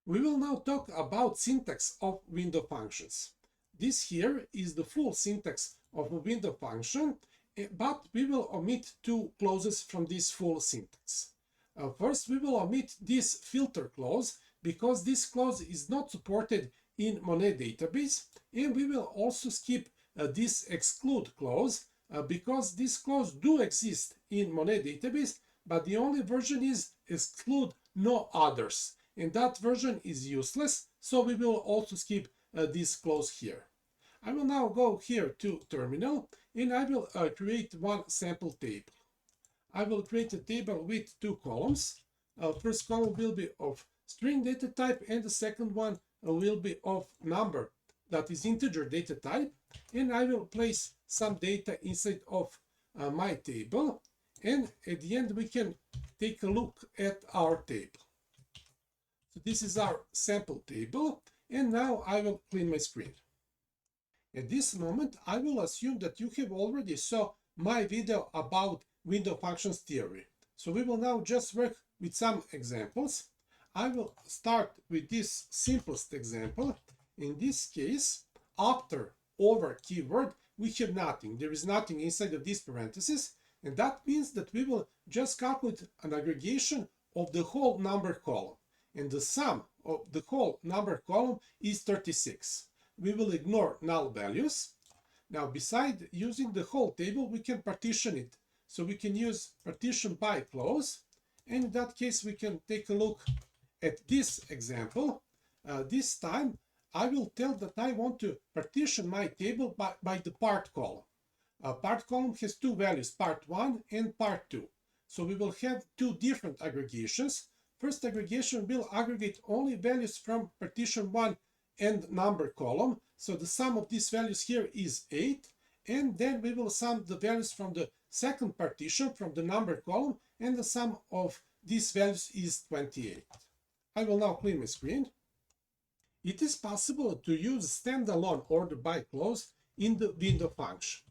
We will now talk about syntax of window functions. This here is the full syntax of a window function, but we will omit two clauses from this full syntax. First, we will omit this filter clause because this clause is not supported in Monet database, and we will also skip this exclude clause because this clause do exist in Monet database, but the only version is exclude no others, and that version is useless, so we will also skip this clause here. I will now go here to terminal and I will create one sample table. I will create a table with two columns. First column will be of string data type and the second one will be of number, that is integer data type, and I will place some data inside of my table, and at the end we can take a look at our table. So this is our sample table, and now I will clean my screen. At this moment I will assume that you have already saw my video about window functions theory. So we will now just work with some examples. I will start with this simplest example. In this case, after over keyword, we have nothing. There is nothing inside of these parentheses, and that means that we will just calculate an aggregation of the whole number column. And the sum of the whole number column is 36. We will ignore null values. Now, beside using the whole table, we can partition it. So we can use partition by clause, and in that case we can take a look at this example. This time I will tell that I want to partition my table by the part column. Part column has two values, part 1 and part 2. So we will have two different aggregations. First aggregation will aggregate only values from partition 1 and number column. So the sum of these values here is 8. And then we will sum the values from the second partition from the number column, and the sum of these values is 28. I will now clean my screen. It is possible to use standalone order by clause in the window function.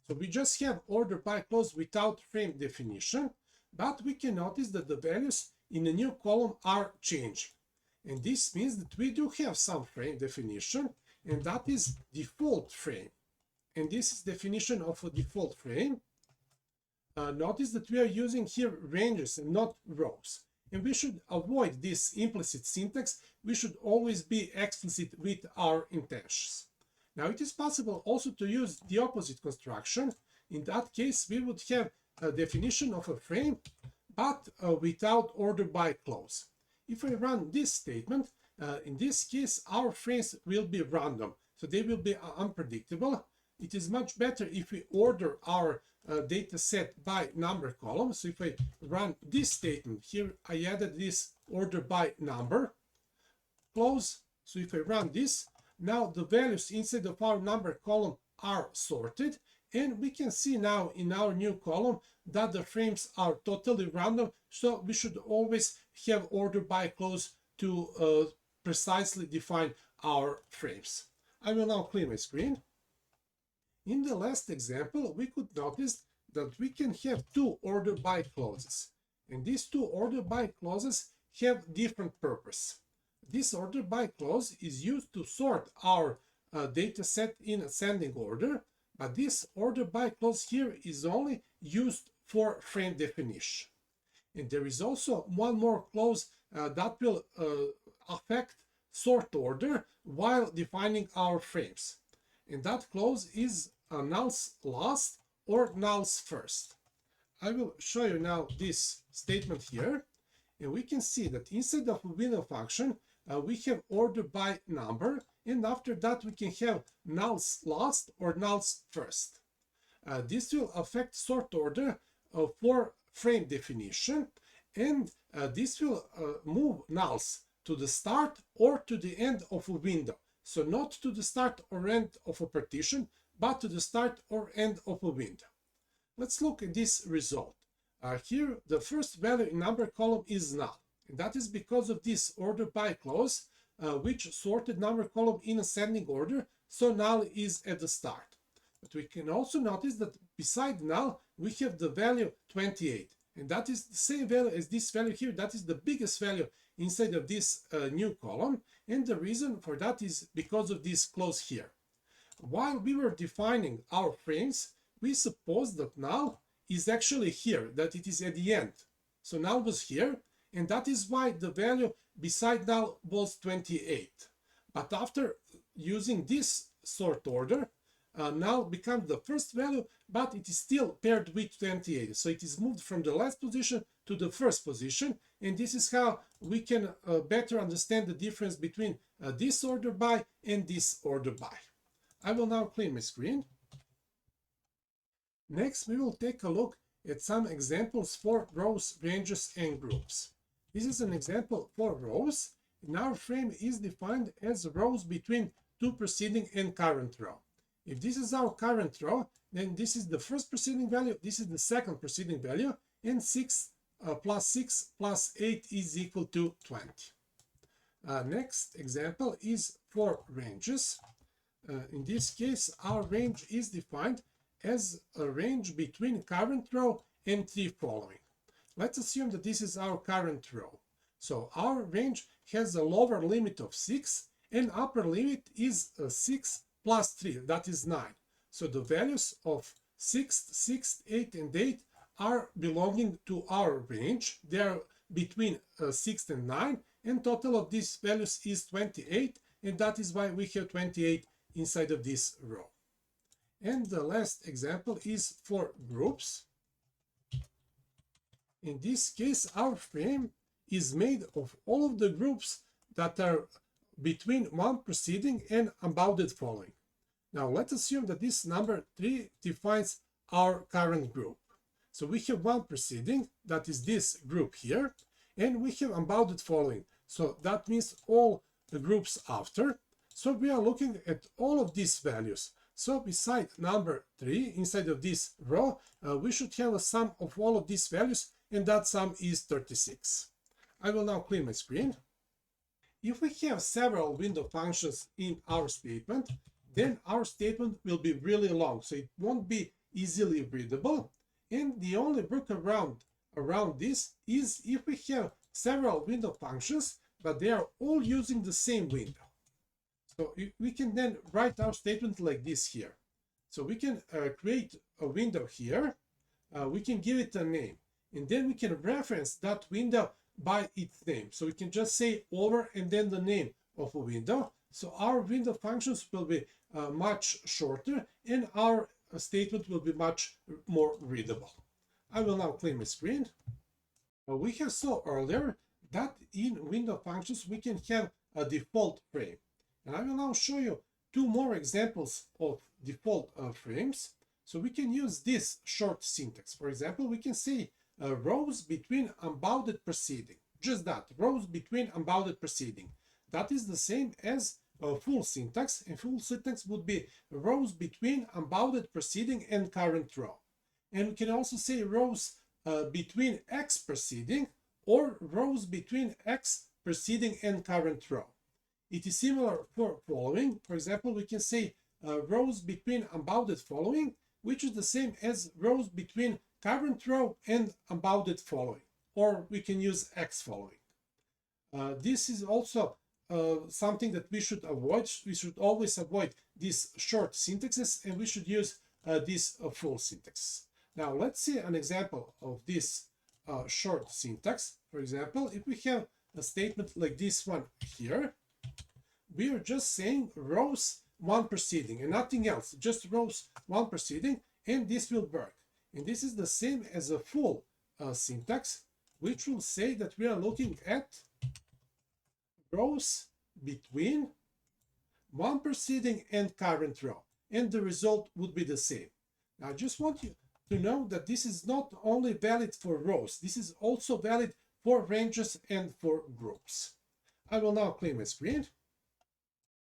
So we just have order by clause without frame definition, but we can notice that the values in a new column are changing. And this means that we do have some frame definition, and that is default frame. And this is definition of a default frame. Notice that we are using here ranges and not rows. And we should avoid this implicit syntax. We should always be explicit with our intentions. Now it is possible also to use the opposite construction. In that case, we would have a definition of a frame, but without order by clause. If I run this statement, in this case, our frames will be random. So they will be unpredictable. It is much better if we order our data set by number column. So if I run this statement here, I added this order by number clause. So if I run this, now the values inside of our number column are sorted, and we can see now in our new column that the frames are totally random. So we should always have order by clause to precisely define our frames. I will now clear my screen. In the last example, we could notice that we can have two order by clauses. And these two order by clauses have different purpose. This order by clause is used to sort our data set in ascending order, but this order by clause here is only used for frame definition. And there is also one more clause that will affect sort order while defining our frames. And that clause is nulls last or nulls first. I will show you now this statement here, and we can see that inside of a window function we have order by number, and after that we can have nulls last or nulls first. This will affect sort order for frame definition, and this will move nulls to the start or to the end of a window. So not to the start or end of a partition, but to the start or end of a window. Let's look at this result. Here, the first value in number column is null. And that is because of this order by clause, which sorted number column in ascending order, so null is at the start. But we can also notice that beside null, we have the value 28. And that is the same value as this value here. That is the biggest value inside of this new column, and the reason for that is because of this clause here. While we were defining our frames, we suppose that null is actually here, that it is at the end. So null was here, and that is why the value beside null was 28. But after using this sort order, null becomes the first value, but it is still paired with 28. So it is moved from the last position to the first position, and this is how we can better understand the difference between this order by and this order by. I will now clean my screen. Next, we will take a look at some examples for rows, ranges, and groups. This is an example for rows, and our frame is defined as rows between two preceding and current row. If this is our current row, then this is the first preceding value, this is the second preceding value, and 6 plus 8 is equal to 20. Next example is for ranges. In this case, our range is defined as a range between current row and 3 following. Let's assume that this is our current row. So our range has a lower limit of 6 and upper limit is 6 plus 3, that is 9. So the values of 6, 8, and 8 are belonging to our range. They are between 6 and 9, and total of these values is 28, and that is why we have 28 inside of this row. And the last example is for groups. In this case, our frame is made of all of the groups that are between one preceding and unbounded following. Now let's assume that this number 3 defines our current group. So we have one preceding, that is this group here, and we have unbounded following. So that means all the groups after. So we are looking at all of these values. So beside number 3 inside of this row, we should have a sum of all of these values, and that sum is 36. I will now clean my screen. If we have several window functions in our statement, then our statement will be really long, so it won't be easily readable. And the only workaround around this is if we have several window functions, but they are all using the same window. So we can then write our statement like this here. So we can create a window here, we can give it a name, and then we can reference that window by its name. So we can just say over and then the name of a window. So our window functions will be much shorter, and our statement will be much more readable. I will now clean my screen. We have saw earlier that in window functions we can have a default frame. And I will now show you two more examples of default frames. So we can use this short syntax. For example, we can say rows between unbounded preceding. Just that, rows between unbounded preceding. That is the same as full syntax, and full syntax would be rows between unbounded preceding and current row. And we can also say rows between x preceding or rows between x preceding and current row. It is similar for following. For example, we can say rows between unbounded following, which is the same as rows between current row and unbounded following, or we can use x following. This is also something that we should avoid. We should always avoid these short syntaxes, and we should use this full syntax. Now let's see an example of this short syntax. For example, if we have a statement like this one here, we are just saying rows one preceding and nothing else, just rows one preceding, and this will work. And this is the same as a full syntax, which will say that we are looking at rows between one preceding and current row, and the result would be the same. Now I just want you to know that this is not only valid for rows, this is also valid for ranges and for groups. I will now clean my screen.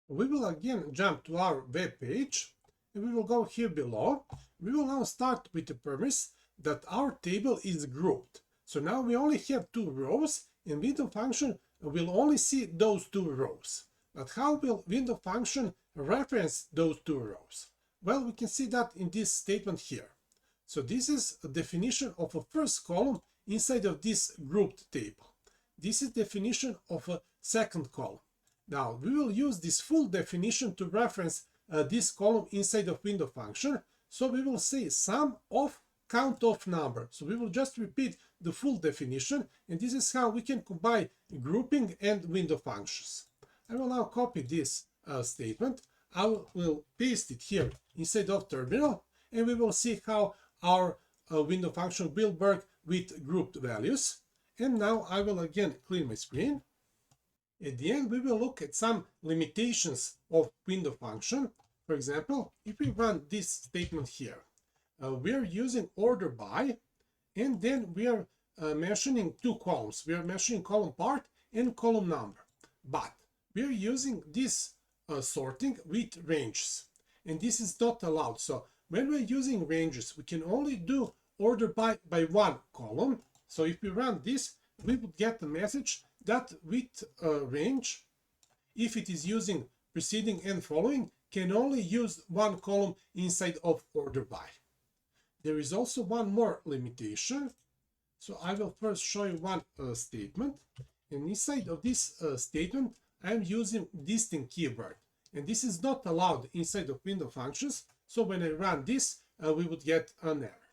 We will again jump to our web page, and we will go here below. We will now start with the premise that our table is grouped. So now we only have two rows, and window function will only see those two rows. But how will window function reference those two rows? Well, we can see that in this statement here. So this is a definition of a first column inside of this grouped table. This is definition of a second column. Now we will use this full definition to reference this column inside of window function. So we will say sum of count of number. So we will just repeat the full definition, and this is how we can combine grouping and window functions. I will now copy this statement. I will paste it here inside of terminal, and we will see how our window function will work with grouped values. And now I will again clear my screen. At the end, we will look at some limitations of window function. For example, if we run this statement here, we are using order by, and then we are mentioning two columns. We are mentioning column part and column number. But we are using this sorting with ranges, and this is not allowed. So when we're using ranges, we can only do order by one column. So if we run this, we would get a message that with range, if it is using preceding and following, can only use one column inside of order by. There is also one more limitation. So I will first show you one statement, and inside of this statement I'm using distinct keyword, and this is not allowed inside of window functions. So when I run this, we would get an error.